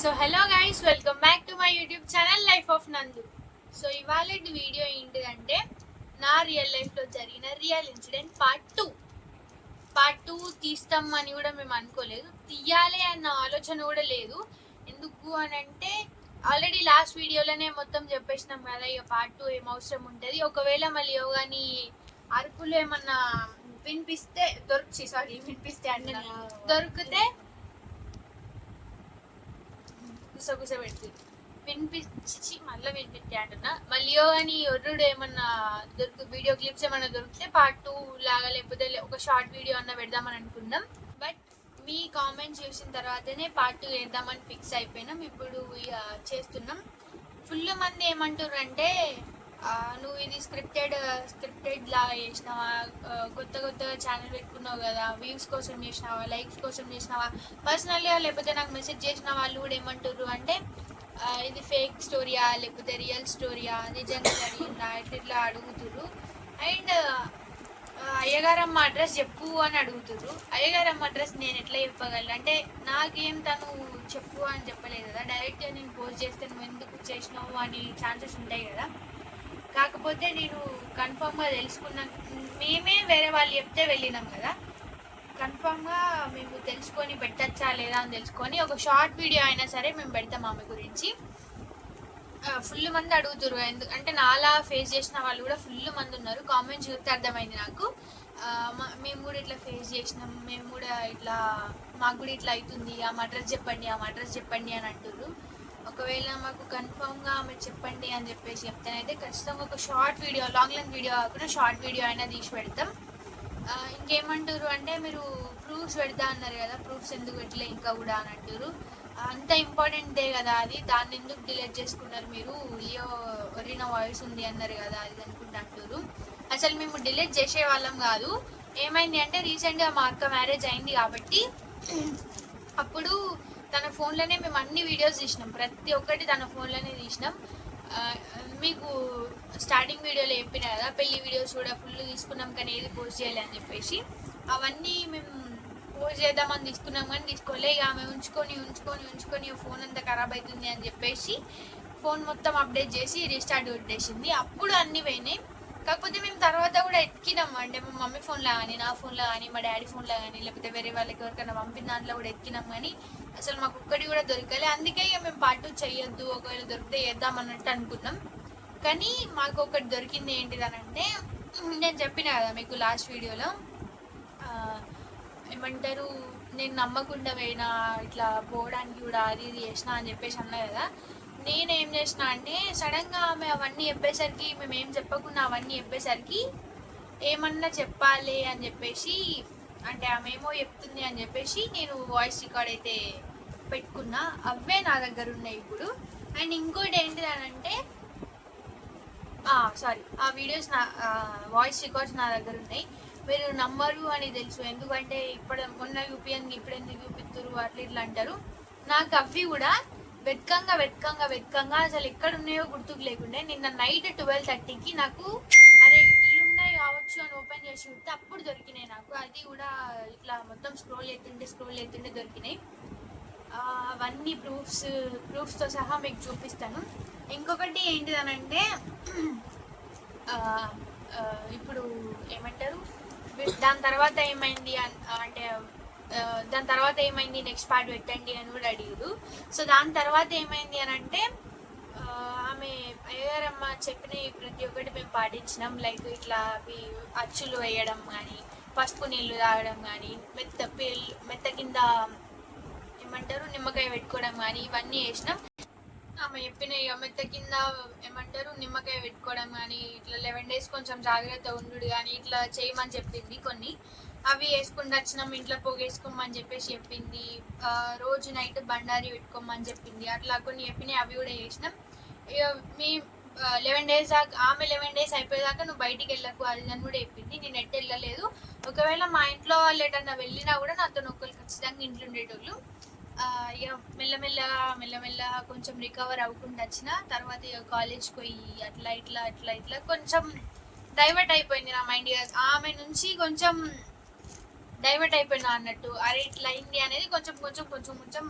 So hello guys, welcome back to my YouTube channel life of నందు. So ఇవాళ video ఏంటిదంటే నా real లైఫ్లో జరిగిన రియల్ ఇన్సిడెంట్ పార్ట్ టూ తీస్తాం అని కూడా మేము అనుకోలేదు. తీయాలి అన్న ఆలోచన కూడా లేదు. ఎందుకు అని అంటే ఆల్రెడీ లాస్ట్ వీడియోలోనే మొత్తం చెప్పేసినాం కదా. ఇక పార్ట్ టూ ఏం అవసరం ఉంటుంది. ఒకవేళ మళ్ళీ యోగాని అరుపులు ఏమన్నా వినిపిస్తే అంటే దొరికితే గుసగుస వినిపించి మళ్ళీ వినిపిస్తే అంటున్నా. మళ్ళీ అని ఒర్రుడు ఏమన్నా వీడియో క్లిప్స్ ఏమన్నా దొరికితే పార్ట్ టూ లాగా లేకపోతే ఒక షార్ట్ వీడియో అన్న పెడదామని అనుకున్నాం. బట్ మీ కామెంట్స్ చూసిన తర్వాతనే పార్ట్ టూ వేద్దామని ఫిక్స్ అయిపోయినాం. ఇప్పుడు ఇక చేస్తున్నాం. ఫుల్ మంది ఏమంటారు అంటే నువ్వు ఇది స్క్రిప్టెడ్ లాగా చేసినావా, కొత్తగా ఛానల్ పెట్టుకున్నావు కదా, వ్యూస్ కోసం చేసినావా, లైక్స్ కోసం చేసినావా, పర్సనల్గా లేకపోతే నాకు మెసేజ్ చేసిన వాళ్ళు కూడా ఏమంటారు అంటే ఇది ఫేక్ స్టోరీయా లేకపోతే రియల్ స్టోరీయా, నిజంగా జరిగిందా, ఇట్లా అడుగుతుర్రు. అండ్ అయ్యగారమ్మ అడ్రస్ చెప్పు అని అడుగుతుర్రు. అయ్యగారమ్మ అడ్రస్ నేను ఎట్లా చెప్పగలను అంటే నాకేం తను చెప్పు అని చెప్పలేదు కదా. డైరెక్ట్గా నేను పోస్ట్ చేస్తే నువ్వు ఎందుకు చేసినావు అని ఛాన్సెస్ ఉంటాయి కదా. కాకపోతే నేను కన్ఫామ్గా తెలుసుకున్నాను. మేమే వేరే వాళ్ళు చెప్తే వెళ్ళినాం కదా. కన్ఫామ్గా మేము తెలుసుకొని పెట్టచ్చా లేదా అని తెలుసుకొని ఒక షార్ట్ వీడియో అయినా సరే మేము పెడతాం ఆమె గురించి. ఫుల్ మంది అడుగుతారు. అంటే నాలా ఫేస్ చేసిన వాళ్ళు కూడా ఫుల్ మంది ఉన్నారు. కామెంట్స్ చూస్తే అర్థమైంది నాకు. మేము కూడా ఇట్లా ఫేస్ చేసినాం, మేము కూడా ఇట్లా మాకు కూడా ఇట్లా అవుతుంది, ఆమె అడ్రస్ చెప్పండి అని అంటున్నారు. ఒకవేళ మాకు కన్ఫామ్గా ఆమె చెప్పండి అని చెప్పేసి చెప్తానైతే ఖచ్చితంగా ఒక short video, long length video కాకుండా షార్ట్ వీడియో అయినా తీసి పెడతాం. ఇంకేమంటారు అంటే మీరు ప్రూఫ్స్ పెడతా అన్నారు కదా, ప్రూఫ్స్ ఎందుకు పెట్టలే ఇంకా కూడా అని అంటారు. అంత ఇంపార్టెంటే కదా అది, దాన్ని ఎందుకు డిలీట్ చేసుకున్నారు మీరు, లియో ఒరిన వాయిస్ ఉంది అన్నారు కదా అది అనుకుంటా అంటారు. అసలు మేము డిలీట్ చేసే వాళ్ళం కాదు. ఏమైంది అంటే రీసెంట్గా మా అక్క మ్యారేజ్ అయింది కాబట్టి అప్పుడు తన ఫోన్లోనే మేము అన్ని వీడియోస్ తీసినాం. ప్రతి ఒక్కటి తన ఫోన్లోనే తీసినాం. మీకు స్టార్టింగ్ వీడియోలో చెప్పిన కదా, పెళ్లి వీడియోస్ కూడా ఫుల్ తీసుకున్నాం కానీ ఏది పోస్ట్ చేయాలి అని చెప్పేసి. అవన్నీ మేము పోస్ట్ చేద్దామని తీసుకున్నాం కానీ తీసుకోలే. ఇక ఆమె ఉంచుకొని ఫోన్ అంతా ఖరాబ్ అవుతుంది అని చెప్పేసి ఫోన్ మొత్తం అప్డేట్ చేసి రీస్టార్ట్ కొట్టేసింది. అప్పుడు అన్నీ పోయినాయి. కాకపోతే మేము తర్వాత కూడా ఎత్తికినాం. అంటే మా మమ్మీ ఫోన్లో కానీ, నా ఫోన్లో కానీ, మా డాడీ ఫోన్లో కానీ, లేకపోతే వేరే వాళ్ళకి ఎవరికైనా పంపిన దాంట్లో కూడా ఎత్తికినాం కానీ అసలు మాకు ఒక్కటి కూడా దొరకలే. అందుకే ఇక మేము పార్ట్ టూ చెయ్యొద్దు, ఒకవేళ దొరికితే చేద్దాం అన్నట్టు అనుకున్నాం. కానీ మాకు ఒకటి దొరికింది. ఏంటిదనంటే నేను చెప్పిన కదా మీకు లాస్ట్ వీడియోలో, ఏమంటారు నేను నమ్మకుండా పోయినా, ఇట్లా పోవడానికి కూడా అది ఇది చేసిన అని చెప్పేసి అన్నా కదా. నేనేం చేసిన అంటే సడన్గా ఆమె అవన్నీ చెప్పేసరికి, మేమేం చెప్పకుండా అవన్నీ చెప్పేసరికి ఏమన్నా చెప్పాలి అని చెప్పేసి, అంటే ఆమె ఏమో చెప్తుంది అని చెప్పేసి నేను వాయిస్ రికార్డ్ అయితే పెట్టుకున్నా. అవే నా దగ్గర ఉన్నాయి ఇప్పుడు. అండ్ ఇంకోటి ఏంటిదనంటే ఆ వీడియోస్ నా వాయిస్ రికార్డ్స్ నా దగ్గర ఉన్నాయి. మీరు నమ్మరు అని తెలుసు, ఎందుకంటే మొన్న చూపియండి ఇప్పుడు ఎందుకు చూపిస్తారు అట్లా ఇట్లా అంటారు. నాకు అవి కూడా వెతకంగా అసలు ఎక్కడ ఉన్నాయో గుర్తుకు లేకుండే. నిన్న నైట్ 12:30కి నాకు అరే ఇల్లు ఉన్నాయి కావచ్చు అని ఓపెన్ చేసి ఉంటే అప్పుడు దొరికినాయి నాకు. అది కూడా ఇట్లా మొత్తం స్క్రోల్ అవుతుంటే దొరికినాయి. అవన్నీ ప్రూఫ్స్తో సహా మీకు చూపిస్తాను. ఇంకొకటి ఏంటిదనంటే ఇప్పుడు ఏమంటారు దాని తర్వాత ఏమైంది అంటే దాని తర్వాత ఏమైంది నెక్స్ట్ పార్ట్ పెట్టండి అని కూడా అడిగారు. సో దాని తర్వాత ఏమైంది అని అంటే ఆమె అయ్యగారమ్మ చెప్పిన ప్రతి ఒక్కటి మేము పాటించినాం. లైక్ ఇట్లా అవి అచ్చులు వేయడం కానీ, పసుపు నీళ్ళు తాగడం కానీ, మెత్త కింద ఏమంటారు నిమ్మకాయ పెట్టుకోవడం కానీ ఇవన్నీ చేసినాం. ఆమె చెప్పిన మెత్త కింద ఏమంటారు నిమ్మకాయ పెట్టుకోవడం కానీ, ఇట్లా 11 days కొంచెం జాగ్రత్త ఉండు కానీ ఇట్లా చేయమని చెప్పింది. కొన్ని అవి వేసుకుని వచ్చినాం. ఇంట్లో పొగేసుకోమని చెప్పేసి చెప్పింది. రోజు నైట్ బండారి పెట్టుకోమని చెప్పింది. అట్లా కొన్ని చెప్పినాయి, అవి కూడా చేసినాం. మీ 11 days దాకా, ఆమె 11 days అయిపోయేదాకా నువ్వు బయటికి వెళ్ళకు అది అని కూడా చెప్పింది. నేను ఎట్టు వెళ్ళలేదు. ఒకవేళ మా ఇంట్లో వాళ్ళు ఎటన్నా వెళ్ళినా కూడా నాతో ఒక్కరు ఖచ్చితంగా ఇంట్లో ఉండేటోళ్ళు. ఇక మెల్లమెల్లగా కొంచెం రికవర్ అవ్వకుండా వచ్చిన తర్వాత ఇక కాలేజ్కి పోయి అట్లా కొంచెం డైవర్ట్ అయిపోయింది నా మైండ్. ఆమె నుంచి కొంచెం డైవర్ట్ అయిపోయినా అన్నట్టు. అరే ఇట్లా అయింది అనేది కొంచెం కొంచెం కొంచెం కొంచెం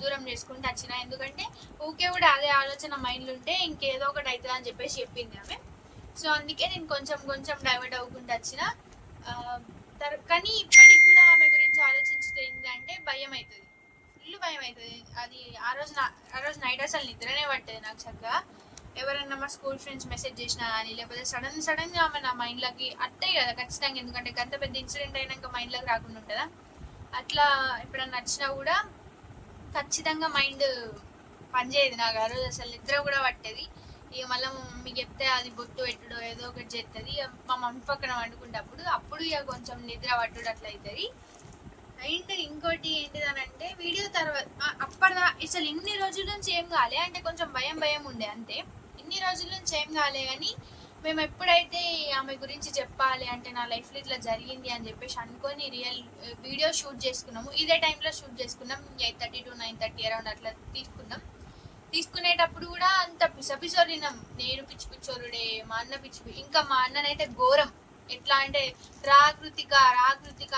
దూరం చేసుకుంటూ వచ్చిన. ఎందుకంటే ఊకే కూడా అదే ఆలోచన మైండ్లో ఉంటే ఇంకేదో ఒకటి అవుతుంది అని చెప్పేసి చెప్పింది ఆమె. సో అందుకే నేను కొంచెం కొంచెం డైవర్ట్ అవ్వకుండా వచ్చిన. కానీ ఇప్పటికి కూడా ఆమె గురించి ఆలోచించితే ఏంటంటే భయం అవుతుంది, ఫుల్ భయం అవుతుంది. అది ఆ రోజు నైట్ అసలు నిద్రనే పట్టేది నాకు చక్కగా. ఎవరన్నా మా స్కూల్ ఫ్రెండ్స్ మెసేజ్ చేసినా కానీ లేకపోతే సడన్గా ఆమె నా మైండ్లోకి అట్టే కదా ఖచ్చితంగా, ఎందుకంటే గంత పెద్ద ఇన్సిడెంట్ అయినాక మైండ్లోకి రాకుండా ఉంటుందా. అట్లా ఎప్పుడన్నా నచ్చినా కూడా ఖచ్చితంగా మైండ్ పనిచేయదు నాకు. ఆ రోజు అసలు నిద్ర కూడా పట్టేది. ఇక మళ్ళీ మా మమ్మీ చెప్తే అది బొట్టు పెట్టుడు ఏదో ఒకటి చేస్తుంది. మా మమ్మీ పక్కన వండుకుంటప్పుడు అప్పుడు ఇక కొంచెం నిద్ర పట్టుడు అట్లా అవుతుంది. అండ్ ఇంకోటి ఏంటిదనంటే వీడియో తర్వాత అప్పటిదా అసలు ఇన్ని రోజుల నుంచి ఏం కాలే, అంటే కొంచెం భయం ఉండే అంతే. ఇన్ని రోజుల నుంచి ఏం కాలే కానీ మేము ఎప్పుడైతే ఆమె గురించి చెప్పాలి అంటే నా లైఫ్లో ఇట్లా జరిగింది అని చెప్పేసి అనుకొని రియల్ వీడియో షూట్ చేసుకున్నాము. ఇదే టైంలో షూట్ చేసుకున్నాం, 8:30 to 9:30 అరౌండ్ అట్లా తీసుకున్నాం. తీసుకునేటప్పుడు కూడా అంత పిసపిసోరినాం. నేను పిచ్చి పిచ్చోరుడే, మా అన్న పిచ్చి, ఇంకా మా అన్ననైతే ఘోరం. ఎట్లా అంటే రాకృతిక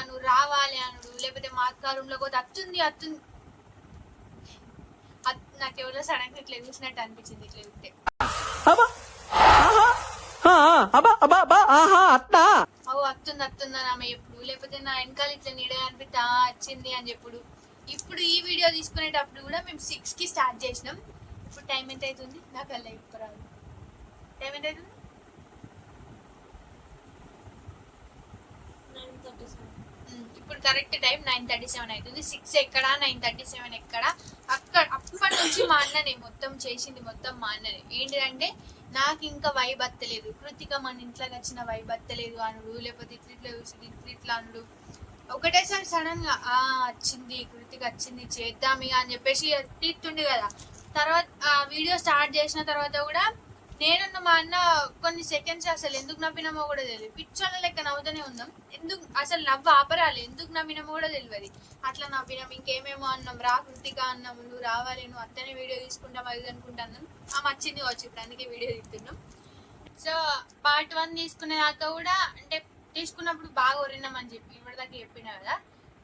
నువ్వు రావాలి అనుడు, లేకపోతే మా అక్క రూమ్ లో పోతే అత్తుంది నాకు ఎవరో సడన్ గా ఇట్లా చూసినట్టు అనిపించింది. ఇట్లా చూస్తే అత్తుందని ఆమె ఎప్పుడు, లేకపోతే నా వెనకాల ఇట్లా నీడ అనిపిస్తా వచ్చింది అని చెప్పుడు. ఇప్పుడు ఈ వీడియో తీసుకునేటప్పుడు కూడా మేము 6కి స్టార్ట్ చేసినాం. ఇప్పుడు టైం ఎంత అవుతుంది నాకు అలా ఇప్పుడు రాదు. టైం ఎంత అవుతుంది? 9:37. ఇప్పుడు కరెక్ట్ టైం 9:37 అవుతుంది. 6 ఎక్కడ 9:37 ఎక్కడ అప్పటి నుంచి మా అన్ననే మొత్తం చేసింది, మొత్తం మా అన్ననే. ఏంటిదంటే నాకు ఇంకా వైబ్ అత్తలేదు, కృతిక మన ఇంట్లోకి వచ్చిన వైబ్ అత్తలేదు అనుడు, లేకపోతే ఇట్లా చూసి ఇట్లా అనుడు. ఒకటేసారి సడన్ గా వచ్చింది కృతిక వచ్చింది చేద్దాం ఇక అని చెప్పేసి తీస్తుండే కదా. తర్వాత వీడియో స్టార్ట్ చేసిన తర్వాత కూడా నేనున్న మా అన్న కొన్ని సెకండ్స్ అసలు ఎందుకు నవ్వినామో కూడా తెలియదు. పిచ్చోళ్ళ లెక్క నవ్వుతూనే ఉందాం. ఎందుకు అసలు నవ్వు ఆపరాలి, ఎందుకు నవ్వినామో కూడా తెలియదు. అట్లా నవ్వినాం. ఇంకేమేమో అన్నాం, రా కృతిక అన్నాం, నువ్వు రావాలి, నువ్వు అత్తనే వీడియో తీసుకుంటాం అది అనుకుంటాను. ఆమె వచ్చింది వచ్చి ఇప్పుడు అందుకే వీడియో తీస్తున్నాం. సో పార్ట్ 1 తీసుకునేదాకా కూడా అంటే తీసుకున్నప్పుడు బాగా ఒరినామని చెప్పి ఇప్పటిదాకా చెప్పినా కదా.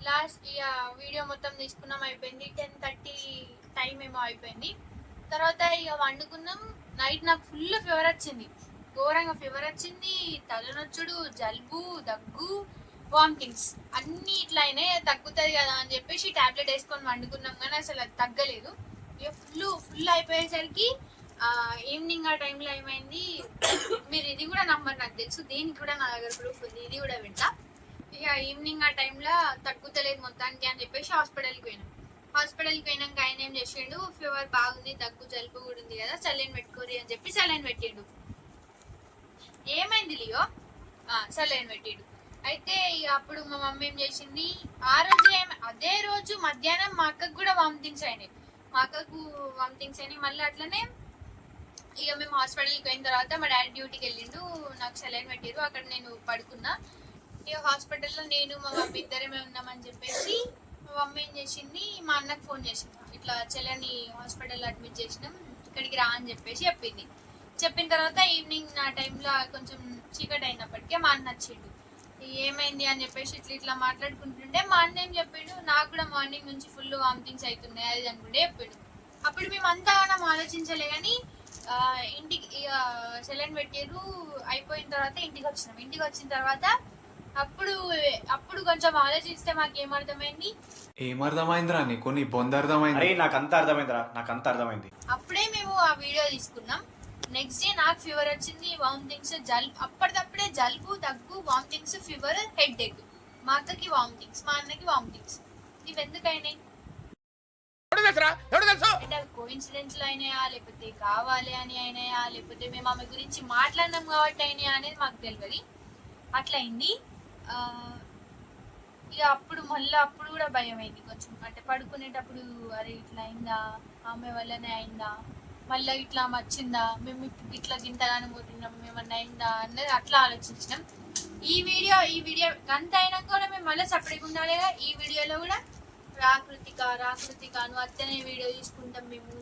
లాస్ట్ ఇక వీడియో మొత్తం తీసుకున్నాం, అయిపోయింది. 10:30 టైం ఏమో అయిపోయింది. తర్వాత ఇక వండుకున్నాం. నైట్ నాకు ఫుల్ ఫీవర్ వచ్చింది, ఘోరంగా ఫీవర్ వచ్చింది. తలనొచ్చుడు, జలుబు, దగ్గు, వామిటింగ్స్ అన్నీ ఇట్లా అయినాయి. తగ్గుతుంది కదా అని చెప్పేసి టాబ్లెట్ వేసుకొని వండుకున్నాం, కానీ అసలు అది తగ్గలేదు. ఇక ఫుల్ అయిపోయేసరికి ఈవినింగ్ ఆ టైంలో ఏమైంది, మీరు ఇది కూడా నమ్మరు నాకు తెలుసు, దీనికి కూడా నా దగ్గర ప్రూఫ్ ఉంది, ఇది కూడా వింటా. ఇక ఈవినింగ్ ఆ టైంలో తగ్గుతలేదు మొత్తానికి అని చెప్పేసి హాస్పిటల్కి పోయినాక ఆయన ఏం చేసిండు, ఫీవర్ బాగుంది, దగ్గు జలుబు కూడా ఉంది కదా, సలైన్ పెట్టుకోరి అని చెప్పి సలైన్ పెట్టిండు. ఏమైంది లియో? సలైన్ పెట్టిండు. అయితే ఇక అప్పుడు మా మమ్మీ ఏం చేసింది, ఆ రోజు అదే రోజు మధ్యాహ్నం మా అక్కకు కూడా వామిటింగ్స్ అయినాయి. మళ్ళీ అట్లనే ఇక మేము హాస్పిటల్కి పోయిన తర్వాత మా డాడీ డ్యూటీకి వెళ్ళిండు, నాకు సలైన్ పెట్టిరు. అక్కడ నేను పడుకున్నా. ఇక హాస్పిటల్లో నేను మా మమ్మీ ఇద్దరమే ఉన్నామని చెప్పేసి మా మమ్మీ ఏం చేసింది, మా అన్నకు ఫోన్ చేసింది, ఇట్లా చెల్లెని హాస్పిటల్లో అడ్మిట్ చేసినాం, ఇక్కడికి రా అని చెప్పేసి చెప్పింది. చెప్పిన తర్వాత ఈవినింగ్ నా టైంలో కొంచెం చీకటి అయినప్పటికే మా అన్న వచ్చిండు. ఏమైంది అని చెప్పేసి ఇట్లా మాట్లాడుకుంటుంటే మా అన్న ఏం చెప్పిండు, నాకు కూడా మార్నింగ్ నుంచి ఫుల్ వామిటింగ్స్ అవుతున్నాయి అది అనుకుంటే చెప్పిండు. అప్పుడు మేము అంతగానం ఆలోచించలే కానీ ఇంటికి సెలైన్ పెట్టారు. అయిపోయిన తర్వాత ఇంటికి వచ్చిన తర్వాత అప్పుడు కొంచెం ఆలోచిస్తే మాకు ఏమర్థమైందిరా నీకు? నీ బొంద అర్థమైంది. నాకు అంత అర్థమైంది. అప్పుడే మేము ఆ వీడియో తీసుకున్నాం. నెక్స్ట్ డే నాకు ఫీవర్ వచ్చింది, వామిటింగ్స్, అప్పటిదప్పుడే జలుబు, దగ్గు, వామిటింగ్స్, ఫీవర్, హెడ్ ఏక్. మా అక్కకి వామిటింగ్స్, మా అన్నకి వామిటింగ్స్. ఇవెందుకైనాయి కోఇన్సిడెన్స్ లో అయినాయా, లేకపోతే కావాలి అని అయినాయా, లేకపోతే మేము ఆమె గురించి మాట్లాడినాం కాబట్టి అయినాయా అనేది మాకు తెలియదు. అట్లయింది. ఇక అప్పుడు కూడా భయం అయింది కొంచెం. అంటే పడుకునేటప్పుడు అరే ఇట్లా అయిందా, ఆమె వల్లనే అయిందా, మళ్ళీ ఇట్లా వచ్చిందా, మేము ఇట్లా గింతగానే పోతున్నాం, మేమన్నా అయిందా అన్నది అట్లా ఆలోచించినాం. ఈ వీడియో గంత అయినా కూడా మేము మళ్ళీ సపరేట్గా ఉండాలిగా. ఈ వీడియోలో కూడా రాకృతిక నువ్వు అత్తనే వీడియో తీసుకుంటాం మేము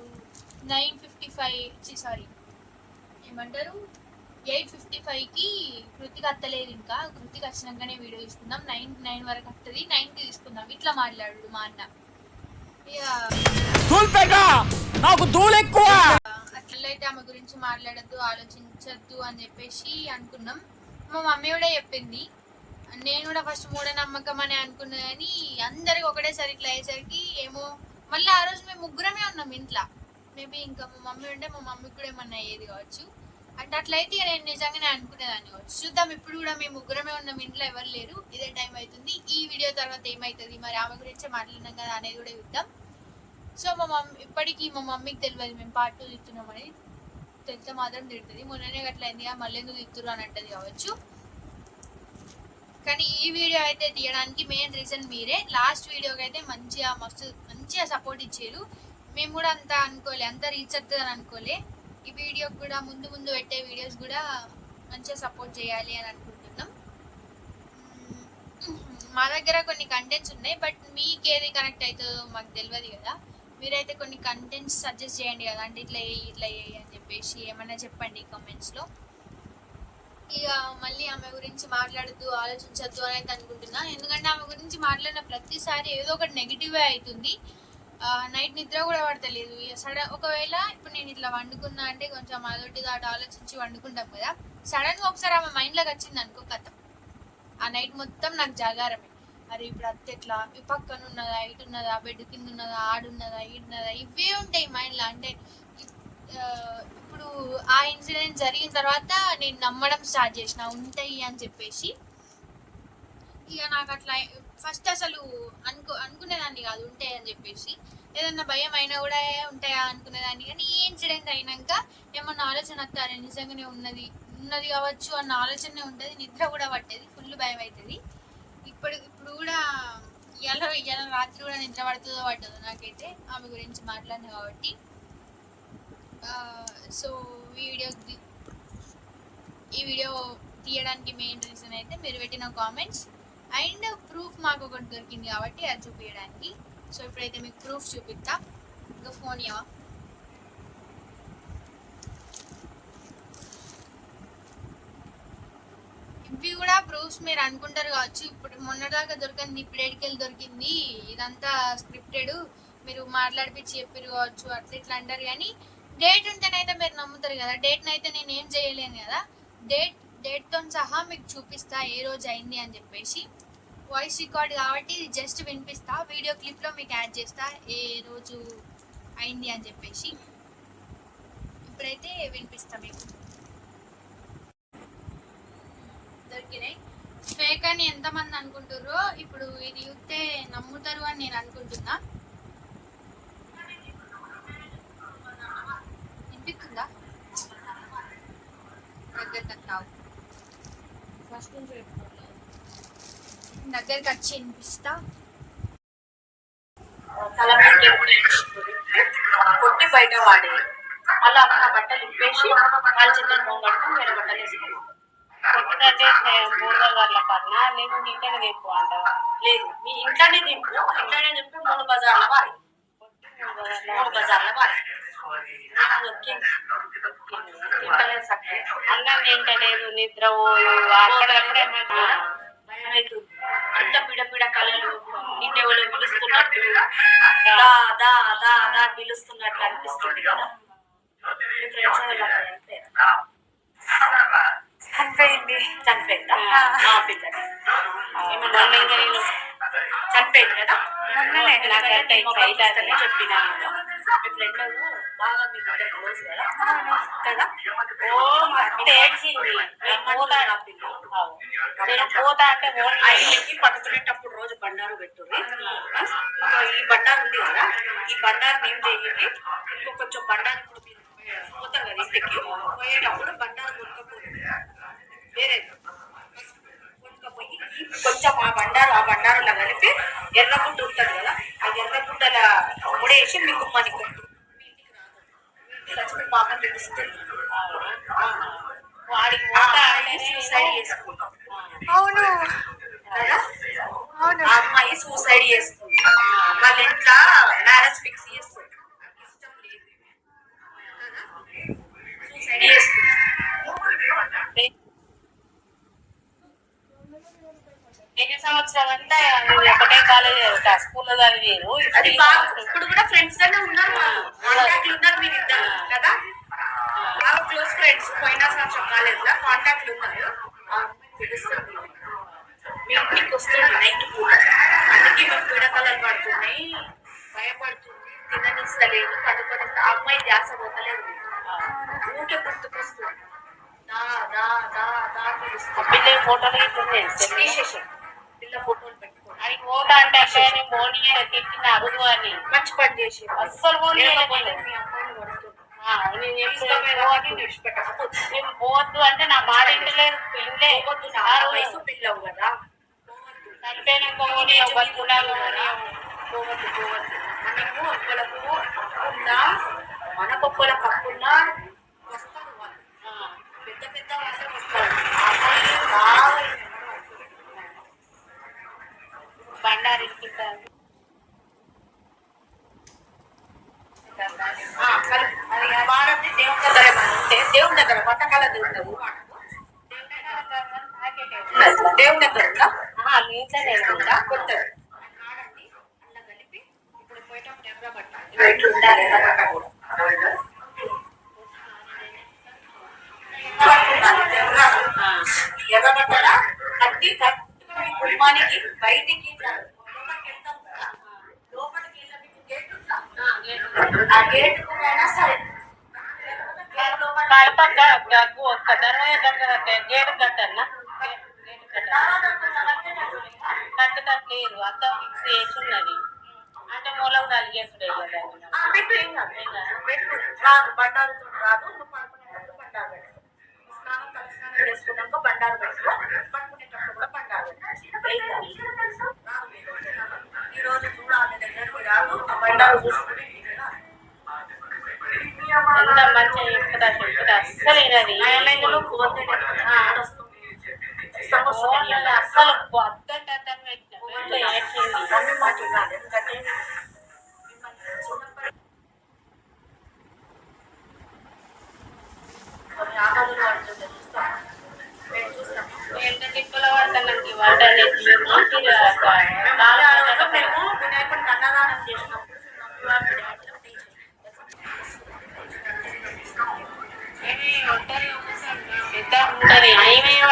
9:55 ఏమంటారు 8:55కి కృతిక అత్తలేదు, ఇంకా కృతిక వచ్చినాకనే వీడియో తీసుకుందాం, 9 వరకు వస్తుంది, 9కి తీసుకుందాం, ఇట్లా మాట్లాడు మా అన్న. అట్లయితే ఆమె గురించి మాట్లాడద్దు, ఆలోచించద్దు అని చెప్పేసి అనుకున్నాం. మా మమ్మీ కూడా చెప్పింది, నేను కూడా ఫస్ట్ మూఢనమ్మకం అని అనుకున్నా, కానీ అందరికి ఒకటేసారి ఇట్లా అయ్యేసరికి ఏమో. మళ్ళీ ఆ రోజు మేము ముగ్గురమే ఉన్నాం ఇంట్లో, మేబీ ఇంకా మా మమ్మీ ఉంటే మా మమ్మీకి కూడా ఏమన్నా అయ్యేది కావచ్చు. అంటే అట్లయితే నేను నిజంగానే అనుకునేదాన్ని కావచ్చు. చూద్దాం, ఇప్పుడు కూడా మేము ముగ్గురమే ఉన్నాం ఇంట్లో, ఎవరు లేరు, ఇదే టైం అవుతుంది. ఈ వీడియో తర్వాత ఏమవుతుంది మరి, ఆమె గురించే మాట్లాడినాం కదా అనేది కూడా చూద్దాం. సో మా మమ్మీ ఇప్పటికీ మా మమ్మీకి తెలియదు మేము పార్ట్ 2 తిడుతున్నామని, తెలిస్తే మాత్రం తిడుతుంది. మొన్ననే అట్లా అయిందిగా, మళ్ళీ ఎందుకు తిడుతురు అని అంటది కావచ్చు. కానీ ఈ వీడియో అయితే తీయడానికి మెయిన్ రీజన్ మీరే. లాస్ట్ వీడియోకి అయితే మంచిగా సపోర్ట్ ఇచ్చారు. మేము కూడా అంత అనుకోలే, అంత రీచ్ అవుతుంది అని అనుకోలే. ఈ వీడియోకి కూడా ముందు పెట్టే వీడియోస్ కూడా మంచిగా సపోర్ట్ చేయాలి అని అనుకుంటున్నాం. మా దగ్గర కొన్ని కంటెంట్స్ ఉన్నాయి, బట్ మీకు ఏది కనెక్ట్ అవుతుందో మాకు తెలియదు కదా. మీరైతే కొన్ని కంటెంట్స్ సజెస్ట్ చేయండి కదా, అంటే ఇట్లా అని చెప్పేసి ఏమన్నా చెప్పండి కామెంట్స్లో. ఇక మళ్ళీ ఆమె గురించి మాట్లాడద్దు, ఆలోచించద్దు అని అయితే అనుకుంటున్నా. ఎందుకంటే ఆమె గురించి మాట్లాడిన ప్రతిసారి ఏదో ఒకటి నెగిటివే అవుతుంది. నైట్ నిద్ర కూడా పడతలేదు. ఒకవేళ ఇప్పుడు నేను ఇట్లా వండుకున్నా అంటే కొంచెం అదొట్టి దాటి ఆలోచించి వండుకుంటాం కదా, సడన్గా ఒకసారి ఆమె మైండ్లోకి వచ్చింది అనుకో, కథ ఆ నైట్ మొత్తం నాకు జాగారమే. అరే ఇప్పుడు అత్త ఎట్లా, ఈ పక్కన ఉన్నదా, ఇటు ఉన్నదా, బెడ్ కింద ఉన్నదా, ఆడున్నదా, ఈడున్నదా, ఇవే ఉంటాయి మైండ్లో. అంటే ఇప్పుడు ఆ ఇన్సిడెంట్ జరిగిన తర్వాత నేను నమ్మడం స్టార్ట్ చేసిన ఉంటాయి అని చెప్పేసి. ఇక నాకు అట్లా ఫస్ట్ అసలు అనుకునేదాన్ని కాదు ఉంటాయి అని చెప్పేసి. ఏదన్నా భయం అయినా కూడా ఉంటాయా అనుకునేదాన్ని, కానీ ఈ ఇన్సిడెంట్ అయినాక ఏమన్నా ఆలోచన వస్తారే నిజంగానే ఉన్నది కావచ్చు అన్న ఆలోచనే ఉంటుంది. నిద్ర కూడా పట్టేది, ఫుల్ భయం అవుతుంది. ఇప్పుడు కూడా ఇలా రాత్రి కూడా నిద్ర పడుతుందో పట్టదో నాకైతే ఆమె గురించి మాట్లాడినా కాబట్టి. సో ఈ వీడియో తీయడానికి మెయిన్ రీజన్ అయితే మీరు పెట్టిన కామెంట్స్ అండ్ ప్రూఫ్ మాకు ఒకటి దొరికింది కాబట్టి అది చూపించడానికి. సో ఇప్పుడైతే మీకు ప్రూఫ్ చూపిస్తా. ఇంకా ఫోన్ ఇవ్వ. ఇవి కూడా ప్రూఫ్స్ మీరు అనుకుంటారు కావచ్చు, ఇప్పుడు మొన్నదాకా దొరికింది ఇప్పుడు ఏడికెళ్ళి దొరికింది, ఇదంతా స్క్రిప్టెడ్, మీరు మాట్లాడిపించి చెప్పారు కావచ్చు అట్లా ఇట్లా అంటారు. కానీ డేట్ ఉంటేనైతే మీరు నమ్ముతారు కదా, డేట్ని అయితే నేను ఏం చేయలేను కదా. డేట్తో సహా మీకు చూపిస్తా ఏ రోజు అయింది అని చెప్పేసి. వాయిస్ రికార్డ్ కాబట్టి ఇది జస్ట్ వినిపిస్తా, వీడియో క్లిప్లో మీకు యాడ్ చేస్తా ఏ రోజు అయింది అని చెప్పేసి. ఇప్పుడైతే వినిపిస్తా మీకు. దొరికినాయి. ఫేక్ అని ఎంతమంది అనుకుంటారో ఇప్పుడు ఇది చూస్తే నమ్ముతారు అని నేను అనుకుంటున్నా. వినిపిస్తుందా? దగ్గరికి వచ్చి వినిపిస్తా. కొట్టి బయట వాడి అలా నా బట్టలు ఇప్పేసి వాళ్ళ చిన్న మొంగడుతూ వేరే బట్టలు వేసుకున్నాం. కొట్టినట్టే 3 కన్నా లేకుంటే ఇంట్లోనే దింపు అంటావా? లేదు, మీ ఇంట్లోనే దింపు, ఇంట్లోనే దింపు 3 బజార్ల వారి 3 బజార్ల వారి అన్నం తింటలేదు, నిద్ర అంత పిడపిడ కళలు ఇంటెవలో పిలుస్తున్నట్టు దా దా దా దా పిలుస్తున్నట్టు అనిపిస్తుంది కదా. చనిపోయిందా పిల్లలు చనిపోయింది కదా. చెప్పినా మీ ఫ్రెండ్ బాగా మీ బిడ్డ క్లోజ్ కదా. ఓ మస్తు ఏడ్చింది, పోతా అంటే ఆ ఇంటికి పట్టుకునేటప్పుడు రోజు బండారు పెట్టుర్రి. ఈ బండారు ఉంది కదా, ఈ బండారు ఏం చేయండి, ఇంకో కొంచెం బండారు పోతారు కదా ఇంటికి, పోయేటప్పుడు బండారు కొనుక్కపోయి వేరే కొనుక్కపోయి కొంచెం ఆ బండారులో కలిపి ఎర్రగుడ్డ ఉంటుంది కదా, ఆ ఎర్రగుడ్డల ముడేసి మీకు పని కొట్టు. లక్ష్మి పాప పిలుస్తుంది, వాడికి సూసైడ్ చేసుకుంటాం. అవును కదా, ఆ అమ్మాయి సూసైడ్ చేసుకుంది. వాళ్ళ ఇంట్లో మ్యారేజ్ ఫిక్స్ చేస్తుంది, ఇష్టం లేదు, సూసైడ్ చేసుకుంది. ఎన్ని సంవత్సరాలు అంటే అది ఒకటే కాలేజ్ స్కూల్లో చదివారు. అది బాగా ఇప్పుడు కూడా ఫ్రెండ్స్ గానే ఉన్నారు, కాంటాక్ట్లు ఉన్నారు మీరు ఇద్దరు కదా, బాగా క్లోజ్ ఫ్రెండ్స్. పోయిన సంవత్సరం కాలేజ్ లో కాంటాక్ట్లు ఉన్నారు. ఆ అమ్మాయి తెలుస్తుంది, మీ ఇంటికి వస్తుంది నైట్ పూట, అందుకే మేము పీడకలలు పడుతున్నాయి, భయపడుతుంది, తిననిస్తలేదు, పడుకొని ఆ అమ్మాయి ధ్యాస పోతలేదు, ఊకే గుర్తుకొస్తుంది, దా దా దా దా పిలుస్తుంది. పిల్లల ఫోటోలు తీసేసాం, పిల్ల ఫోటోలు పెట్టుకోండి. అది ఫోటో అంటే అక్కడ బోని తిట్టిన అరుగు అని మంచి పని చేసి అస్సలు బోని మీ అమ్మాయిని పడుతుంది నేను పోవద్దు అంటే నా మాట ఇంటలేదు. పిల్లే వయసు పిల్లవు కదా, చనిపోయినాక పోనీ బతుకున్నాను పోవద్దు పోవద్దు. మనము ఒక్కలకు అప్పున్నా మన పప్పులకు అప్పున్నా వస్తారు వాళ్ళు, పెద్ద పెద్ద వాళ్ళే వస్తారు. ఆ అమ్మాయి బాగా బండారికి వాడది దేవుని దగ్గర ఏమైనా ఉంటే దేవుని దగ్గర వంటకాల దేవుడు దేవుని దగ్గర ఉందా ఉందా కొత్తది వాడండి, అలా కలిపి ఇప్పుడు పోయేటప్పుడు ఎర్ర బట్ట ఇట్లా ఉండాలి, ఎర్ర బట్ట కూడా ఎర్ర బట్టల కట్టి కరెక్ట్గా మీ కుటుంబానికి బయటికి లోపలికి వెళ్తాం కదా, లోపలికి వెళ్ళి మీకు గేట్ ఉందా, ఆ గేట్ అయినా సరే కడప ఒక్క దర్వాజ దగ్గర గేటు కట్టన్నా కట్టలేరు, అంత ఫిక్స్ చేసి ఉన్నది అంటే మూలం కలిగేసుడే కదా. పెట్టు ఏం కాదు, పెట్టు రాదు, బండారుతో రాదు, నువ్వు పడుకునేటప్పుడు బండారు పెట్టు, స్నానం తలస్నానం చేసుకున్నాక బండారు పెట్టుకో, పడుకునేటప్పుడు కూడా బండారు పెట్టు, ఏం కాదు. ఈ రోజు చూడాలి దగ్గరికి రాదు, ఆ బండారు చూసుకుని ఎంత మంచిగా చెప్తా అస్సలు వినది. అస్సలు అద్దంటే అర్థం పెట్టిన ఏడ్చింది. ఎంత టిప్పులో పడతానికి మేము వినాయకుడికి అన్నదానం చేసినప్పుడు ఉంటది ఆమె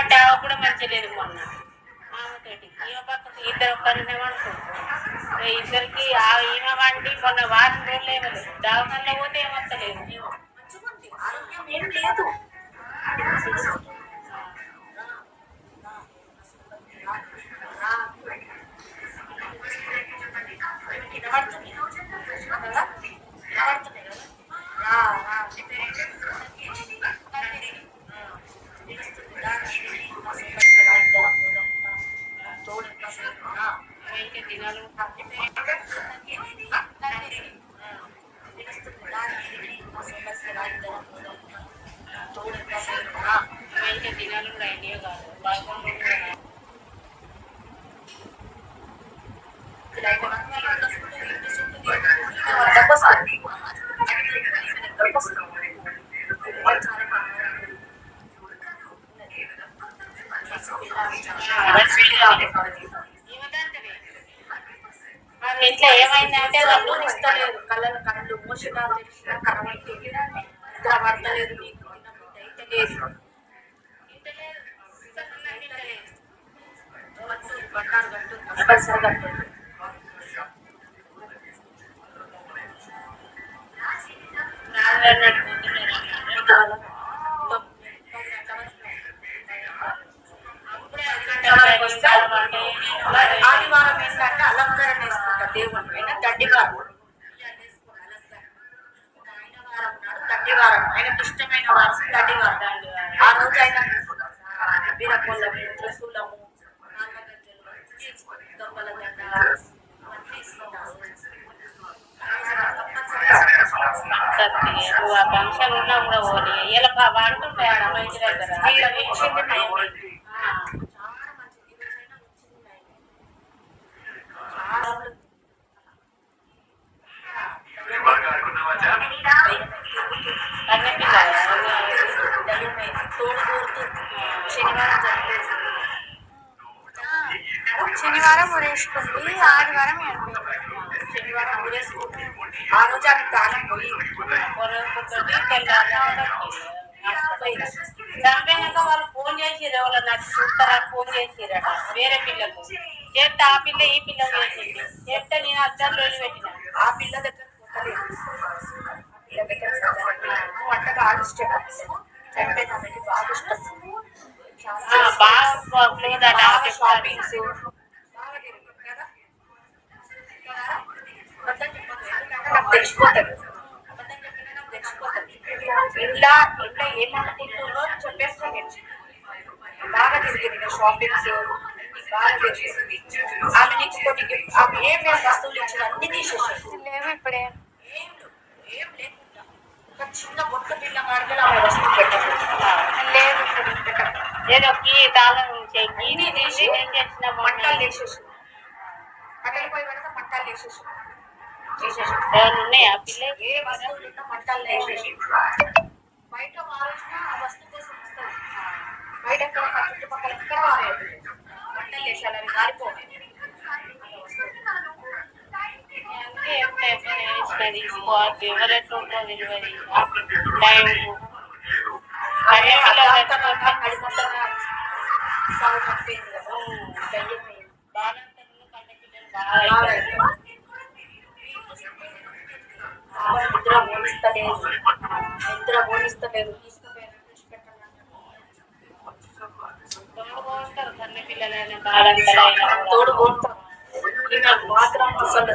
అంటే ఆమె కూడా మంచి లేదు. మొన్న ఆమెతోటి ఈమె పక్కకు ఇద్దరు ఒక్కరినే పడుతుంది, ఇద్దరికి ఈమె వంటి మొన్న వారం రోజులు ఏమలేదు, దావకాల్లో పోతే ఏమొస్తలేదు. ఆరోగ్యం ఏం లేదు, వినబడుతుంది దినాలు ఐడియా కాదు బాగుంటుంది. ఇంట్లో ఏమైందంటే వాళ్ళు ఇస్తలేదు, కళ్ళను కళ్ళు మోషకాలు తెలిసిన కనబట్టి నిద్ర పడతలేదు, నీకు అయితే లేదు, బండారు కట్టు కంపల్సరీ కట్టు. ఆదివారం ఏంటంటే అలంకరణ వేసుకుంటా దేవుని పైన, దండివారం ఆయన వారం నాడు దండివారం, ఆయనకు ఇష్టమైన వారం దండివారం. ఆ రోజు ఆయన వీరకొల్లము, త్రిశూలము, దొంగల దండ అవన్నీ తీసుకుంటారు. నువ్వు ఆ ఫంక్షన్ ఉన్నా కూడా పోనీ ఇలా అంటుండే ఆడ మా ఇంటి దగ్గర వచ్చింది నయం, చాలా మంచిది, ఈ రోజైనా వచ్చింది నయం, అన్ని పిల్లలు తోడు కోరుతూ ఊరేసుకుంది, ఆదివారం చనిపోయింది. శనివారం ఊరేసుకుంటే ఆ రోజు ఆమె ప్రాణం పోయి పొరతోటి చంపేనాక వాళ్ళు ఫోన్ చేసిర్రు, ఎవరు నాకు చూస్తారా ఫోన్ చేసిరట వేరే పిల్లకు. చేస్తే ఆ పిల్ల ఈ పిల్లకు చేసింది. చేస్తే నేను అద్దరు లొల్లి పెట్టిన. ఆ పిల్ల దగ్గర పోతలేదు. పిల్ల దగ్గర నువ్వు అంటే బాగా ఇష్టం చనిపోయిన ఆమెకి బాగా ఇష్టం. బాగా క్లోజ్ అట. షాపింగ్స్ బాగా జరిగింది కదా. అబద్ధం చెప్పదు, ఎందుకంటే నాకు తెలిసిపోతుంది. అబద్ధం చెప్పినా నాకు తెలిసిపోతుంది. ఇంట్లో ఏమన్నా తింటుందో చెప్పేస్తాను. బాగా తిరిగింది షాపింగ్స్, బాగా తిరిగింది. ఆమె నీకు కొన్ని ఆమె ఏమేమి వస్తువులు ఇచ్చిన అన్ని తీసేసి లేవు ఇప్పుడే. ఏం లేకుండా ఒక చిన్న బొట్ట పిల్ల మాడగలు ఆమె వస్తువు పెట్టదు. లేవు ఇప్పుడు. ఏదో కీ తాళం చెయ్యి తీసి ఏం చేసిన మంటలు వేసేసి కట్టెలు పోయి పెడితే మంటలు వేసేసి ఏమైనా ఉన్నాయా పిల్ల? ఏ వస్తువులు ఉన్నా మంటలు వేసేసి బయట వారేసిన ఆ వస్తువు కోసం వస్తుంది. బయట ఎక్కడ చుట్టుపక్కల ఎక్కడ వారేది మంటలు వేసాలి, అవి మారిపోవాలి. ఎవరెట్టుంటో తెలియదు టైం. సాగు చనిపోయింది కదా, బాలంతరంలో కండ పిల్లలు బాగా నిద్ర పోనిస్తలేదు, తీసుకుపోయారు ఉంటారు కన్న పిల్లలైనా బాలంతలైనా తోడు పోతాం. ఈమె మాత్రం అసలు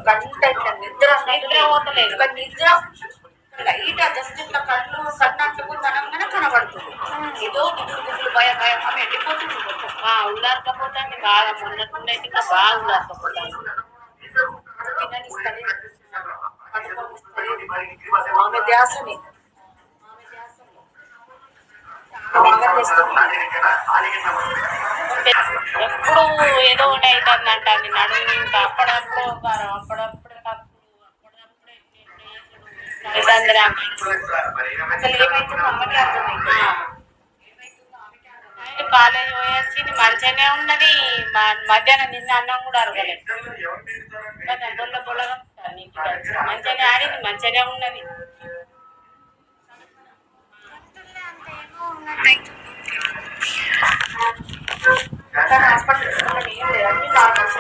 గంట ఇట్లా నిద్ర పోతలేదు. నిద్ర లైట్ జస్ట్ ఇట్లా కళ్ళు కన్నట్టుకు కనంగానే కనబడుతుంది. ఏదో గుడ్లు భయం భయం ఆమె వెళ్ళిపోతుంది. ఉల్లారకపోతే బాగా మొన్నట్టుండైతే ఇంకా బాగా ఉల్లారకపోతాను. తిననిస్తలేదు, ఆమె ధ్యాసని ఎప్పుడు ఏదో ఒకటి అవుతుంది అంటాను. నడుము ఇంకా అప్పుడప్పుడు అప్పుడప్పుడు అసలు ఏమైతుందో ఆమెకి అర్థమైంది. కాలేజ్ పోయి వచ్చింది మంచిగానే ఉన్నది. మధ్యాహ్నం నిన్న అన్నం కూడా అరగలేదు. బొల్ల బొల్లగా మంచిగానే ఆడింది, మంచిగానే ఉన్నది. హాస్పిటల్ ఏం లేదు, అన్ని నార్మల్స్.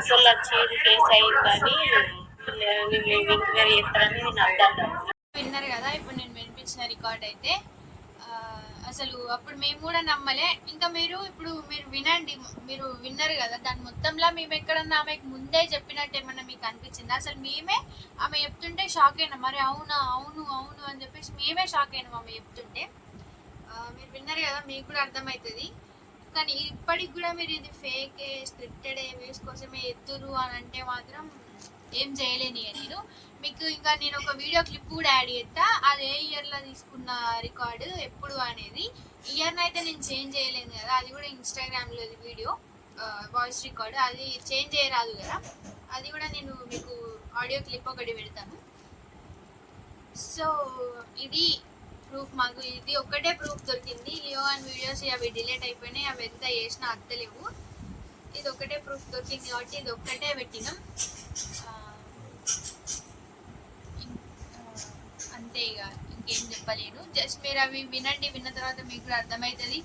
పోలీసులు వచ్చి కేసు అయిందని ఎంక్వైరీ చేస్తారని నేను అర్థం. విన్నారు కదా ఇప్పుడు నేను వినిపించిన రికార్డ్ అయితే. అసలు అప్పుడు మేము కూడా నమ్మలే. ఇంకా మీరు వినండి, మీరు విన్నారు కదా దాని మొత్తంలో మేము ఎక్కడన్నా ఆమెకు ముందే చెప్పినట్టు ఏమన్నా మీకు అనిపించింది? అసలు మేమే ఆమె చెప్తుంటే షాక్ అయినాం. మరి అవునా, అవును అవును అని చెప్పేసి మేమే షాక్ అయినాం ఆమె చెప్తుంటే. మీరు విన్నారు కదా, మీకు కూడా అర్థమవుతుంది. కానీ ఇప్పటికి కూడా మీరు ఇది ఫేక్ స్క్రిప్టెడ్ వేస్ కోసమే ఎత్తురు అని అంటే మాత్రం ఏం చేయలేని నేను మీకు. ఇంకా నేను ఒక వీడియో క్లిప్ కూడా యాడ్ చేస్తా, అది ఏ ఇయర్లో తీసుకున్న రికార్డు ఎప్పుడు అనేది. ఇయర్ని అయితే నేను చేంజ్ చేయలేను కదా, అది కూడా ఇన్స్టాగ్రామ్లో వీడియో వాయిస్ రికార్డు, అది చేంజ్ చేయరాదు కదా. అది కూడా నేను మీకు ఆడియో క్లిప్ ఒకటి పెడతాను. సో ఇది ప్రూఫ్, మాకు ఇది ఒక్కటే ప్రూఫ్ దొరికింది. లియో అండ్ వీడియోస్ అవి డిలీట్ అయిపోయినాయి, అవి ఎంత చేసినా అత్తలేవు. ఇది ఒక్కటే ప్రూఫ్ దొరికింది కాబట్టి ఇది ఒక్కటే పెట్టినాం అంతే. ఇక ఇంకేం చెప్పలేను. జస్ట్ మీరు అవి వినండి, విన్న తర్వాత మీకు కూడా అర్థమవుతుంది.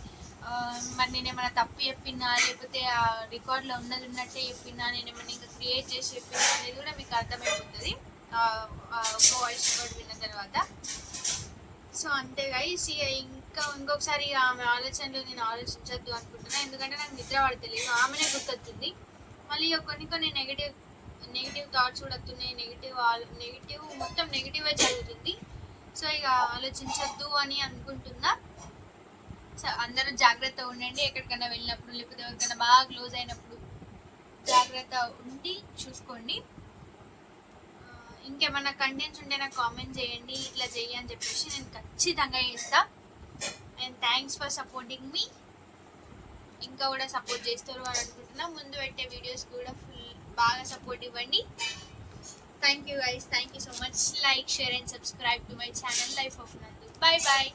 మరి నేను ఏమైనా తప్పు చెప్పినా, లేకపోతే ఆ రికార్డ్లో ఉన్నట్టే చెప్పినా, నేను ఏమైనా ఇంకా క్రియేట్ చేసి చెప్పినా అనేది కూడా మీకు అర్థమైపోతుంది ఒక వాయిస్ రికార్డ్ విన్న తర్వాత. సో అంతే గైస్. ఇంకొకసారి ఆమె ఆలోచనలు నేను ఆలోచించద్దు అనుకుంటున్నా, ఎందుకంటే నాకు నిద్ర పడతలేదు. ఆమెనే గుర్తొచ్చింది. మళ్ళీ కొన్ని నెగిటివ్ నెగిటివ్ థాట్స్ కూడా వస్తున్నాయి, నెగిటివ్ మొత్తం నెగిటివే జరుగుతుంది. సో ఇక ఆలోచించొద్దు అని అనుకుంటున్నా. సో అందరూ జాగ్రత్తగా ఉండండి, ఎక్కడికైనా వెళ్ళినప్పుడు లేకపోతే ఎవరికైనా బాగా క్లోజ్ అయినప్పుడు జాగ్రత్త ఉండి చూసుకోండి. ఇంకేమన్నా కంటెంట్స్ ఉంటే నాకు కామెంట్ చేయండి, ఇట్లా చెయ్యి అని చెప్పేసి నేను ఖచ్చితంగా చేస్తా. అండ్ థ్యాంక్స్ ఫర్ సపోర్టింగ్ మీ. ఇంకా కూడా సపోర్ట్ చేస్తారు అని అనుకుంటున్నా. ముందు పెట్టే వీడియోస్ కూడా ఫుల్ బాగా సపోర్ట్ ఇవ్వండి. Thank you guys, thank you so much. Like, share and subscribe to my channel life of Nandu. Bye bye.